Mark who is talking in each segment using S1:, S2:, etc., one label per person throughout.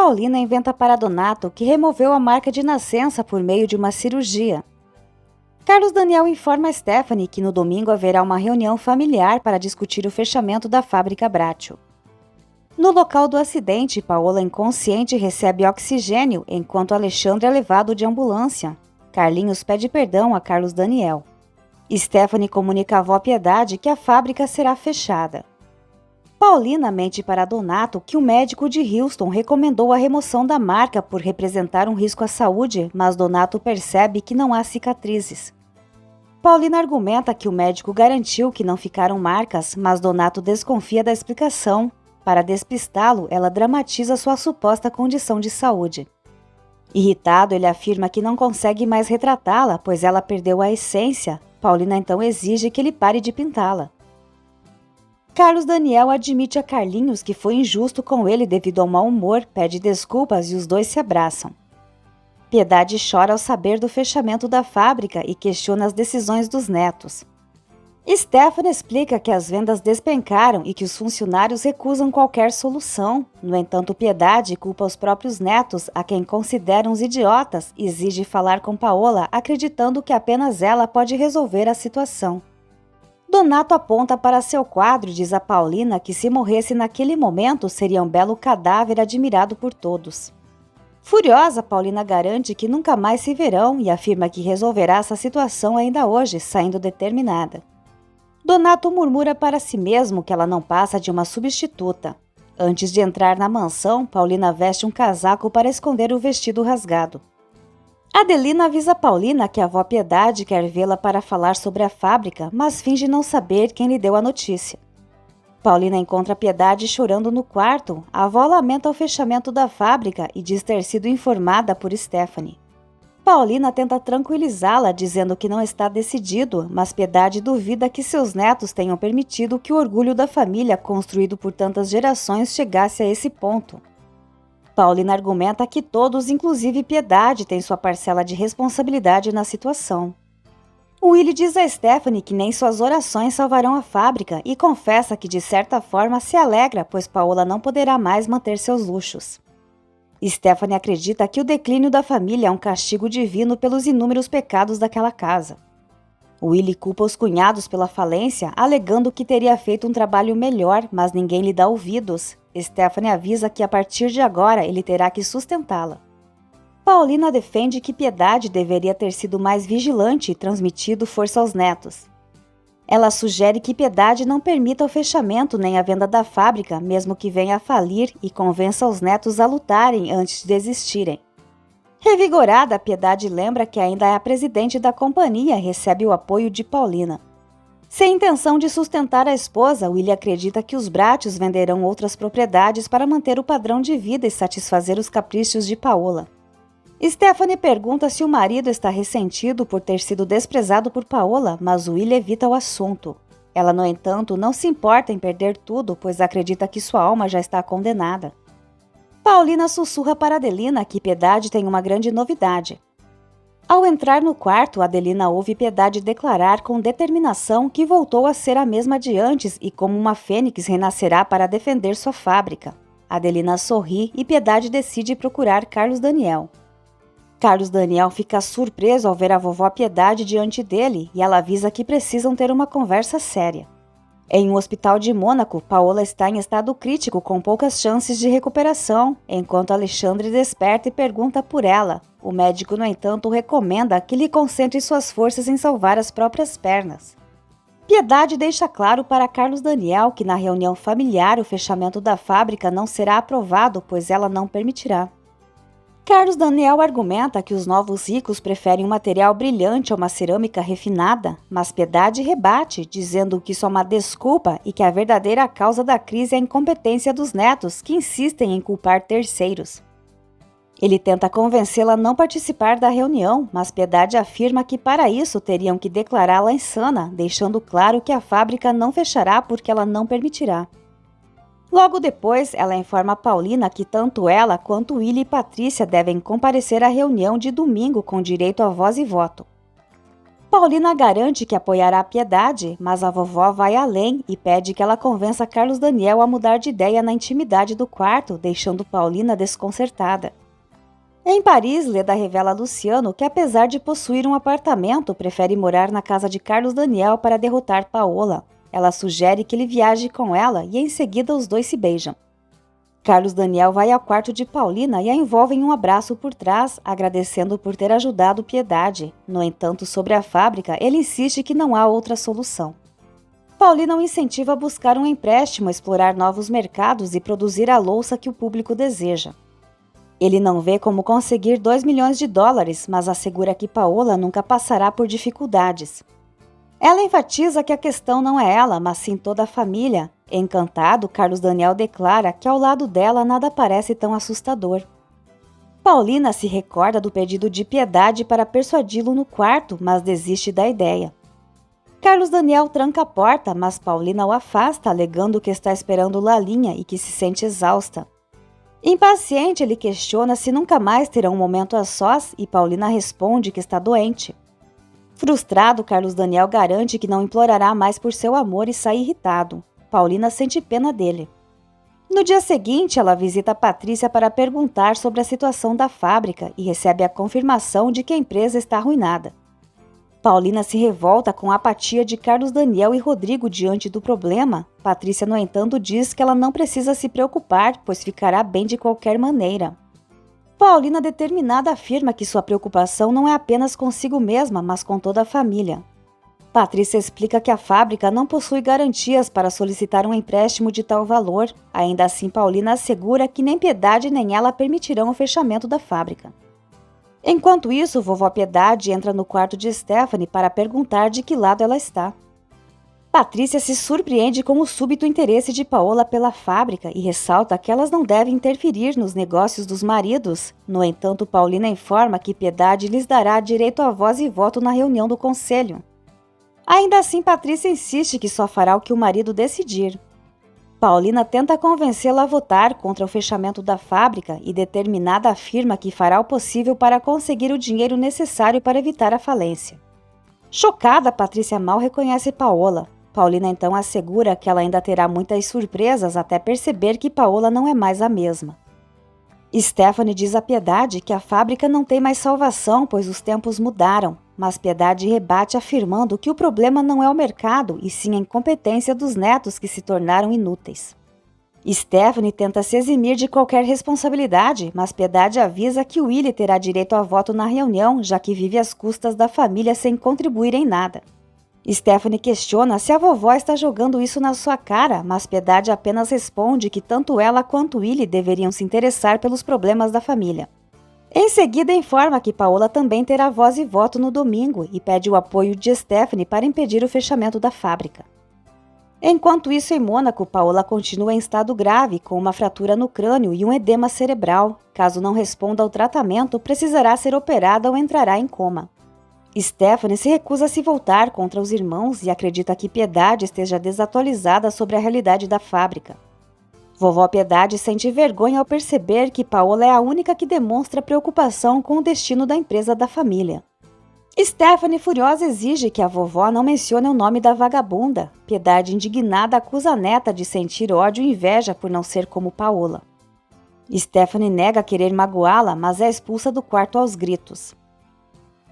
S1: Paulina inventa para Donato que removeu a marca de nascença por meio de uma cirurgia. Carlos Daniel informa Stephanie que no domingo haverá uma reunião familiar para discutir o fechamento da fábrica Bratio. No local do acidente, Paola inconsciente recebe oxigênio enquanto Alexandre é levado de ambulância. Carlinhos pede perdão a Carlos Daniel. Stephanie comunica à avó Piedade que a fábrica será fechada. Paulina mente para Donato que o médico de Houston recomendou a remoção da marca por representar um risco à saúde, mas Donato percebe que não há cicatrizes. Paulina argumenta que o médico garantiu que não ficaram marcas, mas Donato desconfia da explicação. Para despistá-lo, ela dramatiza sua suposta condição de saúde. Irritado, ele afirma que não consegue mais retratá-la, pois ela perdeu a essência. Paulina então exige que ele pare de pintá-la. Carlos Daniel admite a Carlinhos que foi injusto com ele devido ao mau humor, pede desculpas e os dois se abraçam. Piedade chora ao saber do fechamento da fábrica e questiona as decisões dos netos. Stephanie explica que as vendas despencaram e que os funcionários recusam qualquer solução. No entanto, Piedade culpa os próprios netos, a quem consideram os idiotas, e exige falar com Paola, acreditando que apenas ela pode resolver a situação. Donato aponta para seu quadro e diz a Paulina que se morresse naquele momento seria um belo cadáver admirado por todos. Furiosa, Paulina garante que nunca mais se verão e afirma que resolverá essa situação ainda hoje, saindo determinada. Donato murmura para si mesmo que ela não passa de uma substituta. Antes de entrar na mansão, Paulina veste um casaco para esconder o vestido rasgado. Adelina avisa Paulina que a avó Piedade quer vê-la para falar sobre a fábrica, mas finge não saber quem lhe deu a notícia. Paulina encontra Piedade chorando no quarto. A avó lamenta o fechamento da fábrica e diz ter sido informada por Stephanie. Paulina tenta tranquilizá-la, dizendo que não está decidido, mas Piedade duvida que seus netos tenham permitido que o orgulho da família, construído por tantas gerações, chegasse a esse ponto. Paulina argumenta que todos, inclusive Piedade, têm sua parcela de responsabilidade na situação. Willie diz a Stephanie que nem suas orações salvarão a fábrica e confessa que de certa forma se alegra, pois Paola não poderá mais manter seus luxos. Stephanie acredita que o declínio da família é um castigo divino pelos inúmeros pecados daquela casa. Willie culpa os cunhados pela falência, alegando que teria feito um trabalho melhor, mas ninguém lhe dá ouvidos. Stephanie avisa que a partir de agora ele terá que sustentá-la. Paulina defende que Piedade deveria ter sido mais vigilante e transmitido força aos netos. Ela sugere que Piedade não permita o fechamento nem a venda da fábrica, mesmo que venha a falir, e convença os netos a lutarem antes de desistirem. Revigorada, Piedade lembra que ainda é a presidente da companhia e recebe o apoio de Paulina. Sem intenção de sustentar a esposa, Willie acredita que os Bratios venderão outras propriedades para manter o padrão de vida e satisfazer os caprichos de Paola. Stephanie pergunta se o marido está ressentido por ter sido desprezado por Paola, mas Willie evita o assunto. Ela, no entanto, não se importa em perder tudo, pois acredita que sua alma já está condenada. Paulina sussurra para Adelina que Piedade tem uma grande novidade. Ao entrar no quarto, Adelina ouve Piedade declarar com determinação que voltou a ser a mesma de antes e como uma fênix renascerá para defender sua fábrica. Adelina sorri e Piedade decide procurar Carlos Daniel. Carlos Daniel fica surpreso ao ver a vovó Piedade diante dele e ela avisa que precisam ter uma conversa séria. Em um hospital de Mônaco, Paola está em estado crítico com poucas chances de recuperação, enquanto Alexandre desperta e pergunta por ela. O médico, no entanto, recomenda que lhe concentre suas forças em salvar as próprias pernas. Piedade deixa claro para Carlos Daniel que na reunião familiar o fechamento da fábrica não será aprovado, pois ela não permitirá. Carlos Daniel argumenta que os novos ricos preferem um material brilhante a uma cerâmica refinada, mas Piedade rebate, dizendo que isso é uma desculpa e que a verdadeira causa da crise é a incompetência dos netos, que insistem em culpar terceiros. Ele tenta convencê-la a não participar da reunião, mas Piedade afirma que para isso teriam que declará-la insana, deixando claro que a fábrica não fechará porque ela não permitirá. Logo depois, ela informa a Paulina que tanto ela quanto Willie e Patrícia devem comparecer à reunião de domingo com direito a voz e voto. Paulina garante que apoiará a Piedade, mas a vovó vai além e pede que ela convença Carlos Daniel a mudar de ideia na intimidade do quarto, deixando Paulina desconcertada. Em Paris, Leda revela a Luciano que, apesar de possuir um apartamento, prefere morar na casa de Carlos Daniel para derrotar Paola. Ela sugere que ele viaje com ela e em seguida os dois se beijam. Carlos Daniel vai ao quarto de Paulina e a envolve em um abraço por trás, agradecendo por ter ajudado Piedade. No entanto, sobre a fábrica, ele insiste que não há outra solução. Paulina o incentiva a buscar um empréstimo, explorar novos mercados e produzir a louça que o público deseja. Ele não vê como conseguir 2 milhões de dólares, mas assegura que Paola nunca passará por dificuldades. Ela enfatiza que a questão não é ela, mas sim toda a família. Encantado, Carlos Daniel declara que ao lado dela nada parece tão assustador. Paulina se recorda do pedido de Piedade para persuadi-lo no quarto, mas desiste da ideia. Carlos Daniel tranca a porta, mas Paulina o afasta, alegando que está esperando Lalinha e que se sente exausta. Impaciente, ele questiona se nunca mais terão um momento a sós e Paulina responde que está doente. Frustrado, Carlos Daniel garante que não implorará mais por seu amor e sai irritado. Paulina sente pena dele. No dia seguinte, ela visita Patrícia para perguntar sobre a situação da fábrica e recebe a confirmação de que a empresa está arruinada. Paulina se revolta com a apatia de Carlos Daniel e Rodrigo diante do problema. Patrícia, no entanto, diz que ela não precisa se preocupar, pois ficará bem de qualquer maneira. Paulina, determinada, afirma que sua preocupação não é apenas consigo mesma, mas com toda a família. Patrícia explica que a fábrica não possui garantias para solicitar um empréstimo de tal valor. Ainda assim, Paulina assegura que nem Piedade nem ela permitirão o fechamento da fábrica. Enquanto isso, vovó Piedade entra no quarto de Stephanie para perguntar de que lado ela está. Patrícia se surpreende com o súbito interesse de Paola pela fábrica e ressalta que elas não devem interferir nos negócios dos maridos. No entanto, Paulina informa que Piedade lhes dará direito a voz e voto na reunião do conselho. Ainda assim, Patrícia insiste que só fará o que o marido decidir. Paulina tenta convencê-la a votar contra o fechamento da fábrica e, determinada, afirma que fará o possível para conseguir o dinheiro necessário para evitar a falência. Chocada, Patrícia mal reconhece Paola. Paulina então assegura que ela ainda terá muitas surpresas até perceber que Paola não é mais a mesma. Stephanie diz a Piedade que a fábrica não tem mais salvação, pois os tempos mudaram, mas Piedade rebate afirmando que o problema não é o mercado, e sim a incompetência dos netos que se tornaram inúteis. Stephanie tenta se eximir de qualquer responsabilidade, mas Piedade avisa que Willie terá direito a voto na reunião, já que vive às custas da família sem contribuir em nada. Stephanie questiona se a vovó está jogando isso na sua cara, mas Piedade apenas responde que tanto ela quanto Willie deveriam se interessar pelos problemas da família. Em seguida, informa que Paola também terá voz e voto no domingo e pede o apoio de Stephanie para impedir o fechamento da fábrica. Enquanto isso, em Mônaco, Paola continua em estado grave, com uma fratura no crânio e um edema cerebral. Caso não responda ao tratamento, precisará ser operada ou entrará em coma. Stephanie se recusa a se voltar contra os irmãos e acredita que Piedade esteja desatualizada sobre a realidade da fábrica. Vovó Piedade sente vergonha ao perceber que Paola é a única que demonstra preocupação com o destino da empresa da família. Stephanie, furiosa, exige que a vovó não mencione o nome da vagabunda. Piedade, indignada, acusa a neta de sentir ódio e inveja por não ser como Paola. Stephanie nega querer magoá-la, mas é expulsa do quarto aos gritos.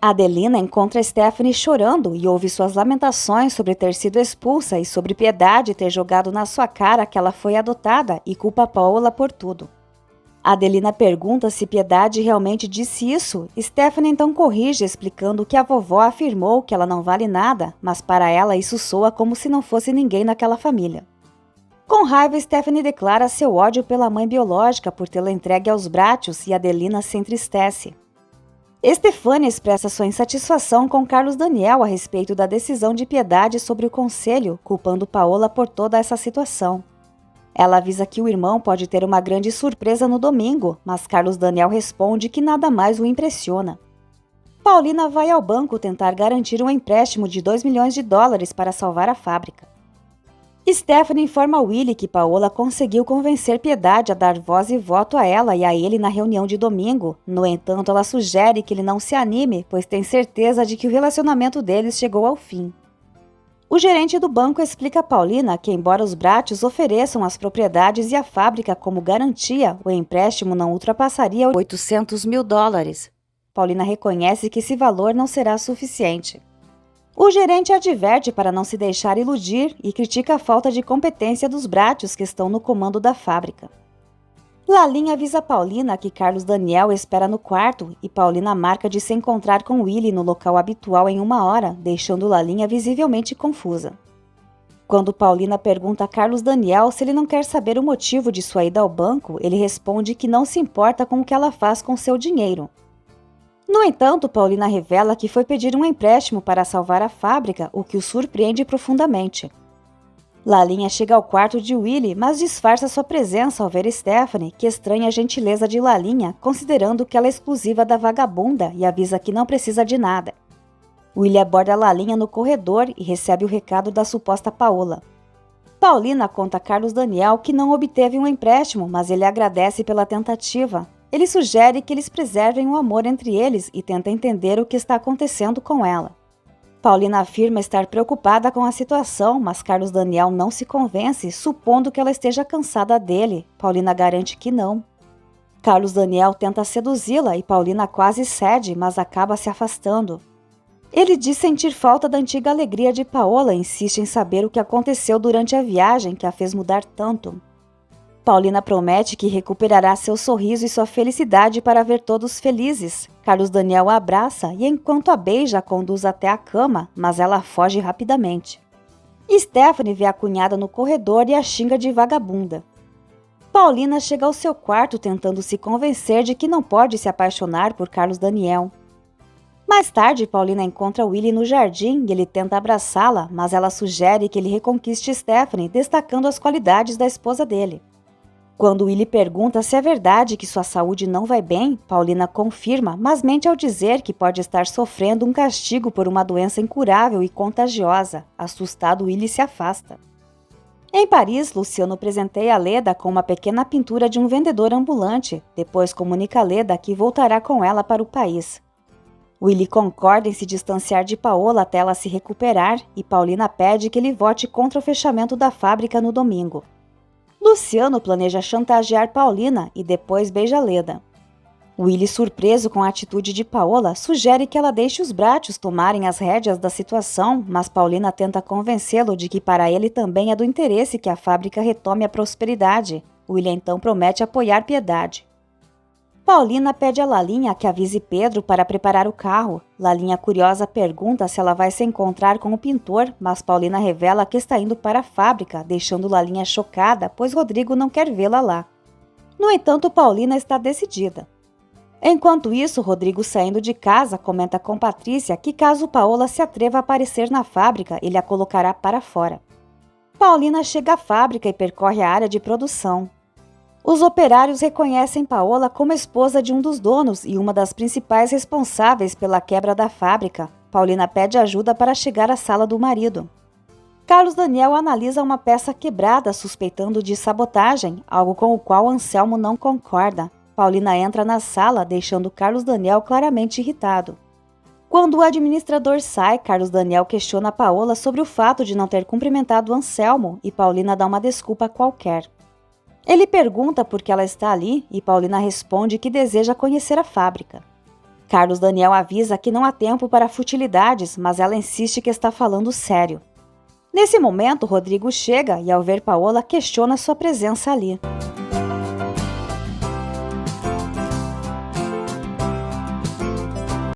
S1: Adelina encontra Stephanie chorando e ouve suas lamentações sobre ter sido expulsa e sobre Piedade ter jogado na sua cara que ela foi adotada e culpa Paola por tudo. Adelina pergunta se Piedade realmente disse isso. Stephanie então corrige, explicando que a vovó afirmou que ela não vale nada, mas para ela isso soa como se não fosse ninguém naquela família. Com raiva, Stephanie declara seu ódio pela mãe biológica por tê-la entregue aos Brátios e Adelina se entristece. Estefânia expressa sua insatisfação com Carlos Daniel a respeito da decisão de Piedade sobre o conselho, culpando Paola por toda essa situação. Ela avisa que o irmão pode ter uma grande surpresa no domingo, mas Carlos Daniel responde que nada mais o impressiona. Paulina vai ao banco tentar garantir um empréstimo de 2 milhões de dólares para salvar a fábrica. Stephanie informa Willie que Paola conseguiu convencer Piedade a dar voz e voto a ela e a ele na reunião de domingo. No entanto, ela sugere que ele não se anime, pois tem certeza de que o relacionamento deles chegou ao fim. O gerente do banco explica a Paulina que, embora os Brattios ofereçam as propriedades e a fábrica como garantia, o empréstimo não ultrapassaria $800 mil. Paulina reconhece que esse valor não será suficiente. O gerente adverte para não se deixar iludir e critica a falta de competência dos Brattios que estão no comando da fábrica. Lalin avisa Paulina que Carlos Daniel espera no quarto e Paulina marca de se encontrar com Willie no local habitual em 1 hora, deixando Lalin visivelmente confusa. Quando Paulina pergunta a Carlos Daniel se ele não quer saber o motivo de sua ida ao banco, ele responde que não se importa com o que ela faz com seu dinheiro. No entanto, Paulina revela que foi pedir um empréstimo para salvar a fábrica, o que o surpreende profundamente. Lalinha chega ao quarto de Willie, mas disfarça sua presença ao ver Stephanie, que estranha a gentileza de Lalinha, considerando que ela é exclusiva da vagabunda e avisa que não precisa de nada. Willie aborda Lalinha no corredor e recebe o recado da suposta Paola. Paulina conta a Carlos Daniel que não obteve um empréstimo, mas ele agradece pela tentativa. Ele sugere que eles preservem o amor entre eles e tenta entender o que está acontecendo com ela. Paulina afirma estar preocupada com a situação, mas Carlos Daniel não se convence, supondo que ela esteja cansada dele. Paulina garante que não. Carlos Daniel tenta seduzi-la e Paulina quase cede, mas acaba se afastando. Ele diz sentir falta da antiga alegria de Paola e insiste em saber o que aconteceu durante a viagem que a fez mudar tanto. Paulina promete que recuperará seu sorriso e sua felicidade para ver todos felizes. Carlos Daniel a abraça e, enquanto a beija, a conduz até a cama, mas ela foge rapidamente. Stephanie vê a cunhada no corredor e a xinga de vagabunda. Paulina chega ao seu quarto tentando se convencer de que não pode se apaixonar por Carlos Daniel. Mais tarde, Paulina encontra Willie no jardim e ele tenta abraçá-la, mas ela sugere que ele reconquiste Stephanie, destacando as qualidades da esposa dele. Quando Willie pergunta se é verdade que sua saúde não vai bem, Paulina confirma, mas mente ao dizer que pode estar sofrendo um castigo por uma doença incurável e contagiosa. Assustado, Willie se afasta. Em Paris, Luciano presenteia Leda com uma pequena pintura de um vendedor ambulante, depois comunica a Leda que voltará com ela para o país. Willie concorda em se distanciar de Paola até ela se recuperar e Paulina pede que ele vote contra o fechamento da fábrica no domingo. Luciano planeja chantagear Paulina e depois beija Leda. Willie, surpreso com a atitude de Paola, sugere que ela deixe os Brattios tomarem as rédeas da situação, mas Paulina tenta convencê-lo de que para ele também é do interesse que a fábrica retome a prosperidade. Willie então promete apoiar Piedade. Paulina pede a Lalinha que avise Pedro para preparar o carro. Lalinha, curiosa, pergunta se ela vai se encontrar com o pintor, mas Paulina revela que está indo para a fábrica, deixando Lalinha chocada, pois Rodrigo não quer vê-la lá. No entanto, Paulina está decidida. Enquanto isso, Rodrigo, saindo de casa, comenta com Patrícia que caso Paola se atreva a aparecer na fábrica, ele a colocará para fora. Paulina chega à fábrica e percorre a área de produção. Os operários reconhecem Paola como esposa de um dos donos e uma das principais responsáveis pela quebra da fábrica. Paulina pede ajuda para chegar à sala do marido. Carlos Daniel analisa uma peça quebrada, suspeitando de sabotagem, algo com o qual Anselmo não concorda. Paulina entra na sala, deixando Carlos Daniel claramente irritado. Quando o administrador sai, Carlos Daniel questiona Paola sobre o fato de não ter cumprimentado Anselmo e Paulina dá uma desculpa qualquer. Ele pergunta por que ela está ali e Paulina responde que deseja conhecer a fábrica. Carlos Daniel avisa que não há tempo para futilidades, mas ela insiste que está falando sério. Nesse momento, Rodrigo chega e, ao ver Paola, questiona sua presença ali.